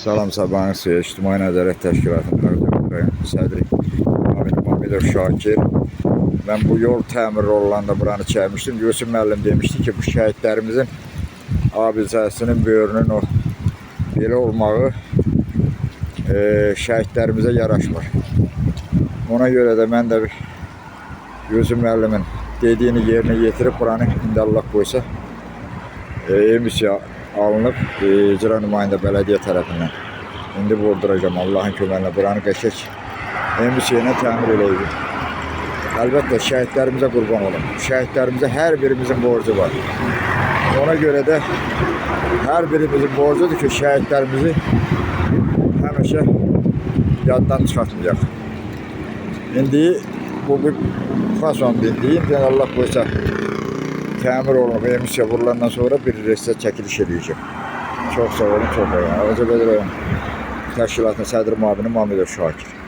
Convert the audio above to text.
Salam sabahınız xeyir. İctimai Nəzarət Təşkilatının Ağcabədi rayon sədri Amin Mamedov Şakir. Ben bu yol təmiri olanda buranı çəkmişdim. Yusuf müəllim demişti ki, bu şəhidlərimizin abizəsinin böyrünün o belə olmağı şəhidlərimizə yaraşmır. Ona göre de ben de Yusuf müəllimin dediğini yerine getirip buranı indi Allah koysa emisiya alınıb icra nümayəndə bələdiyyə tərəfindən indi vurduracağım Allahın köməyinə buranı qəşək emisiya ilə təmir eləyib. Əlbəttə şəhidlərimizə qurban olun. Şəhidlərimizə hər birimizin borcu var. Ona göre de hər birimizin borcudur ki, şəhidlərimizi həmişə yaddan çıxartmayacaq. İndi bu bir fason bildiğim Allah koysa təmir olunub, emisiya vurulandan sonra bir resə çəkiliş edəcək. Çox sağ olun, çox sağ olun. Ağcabədi rayon Təşkilatının sədri müavini Mamedov Şakir.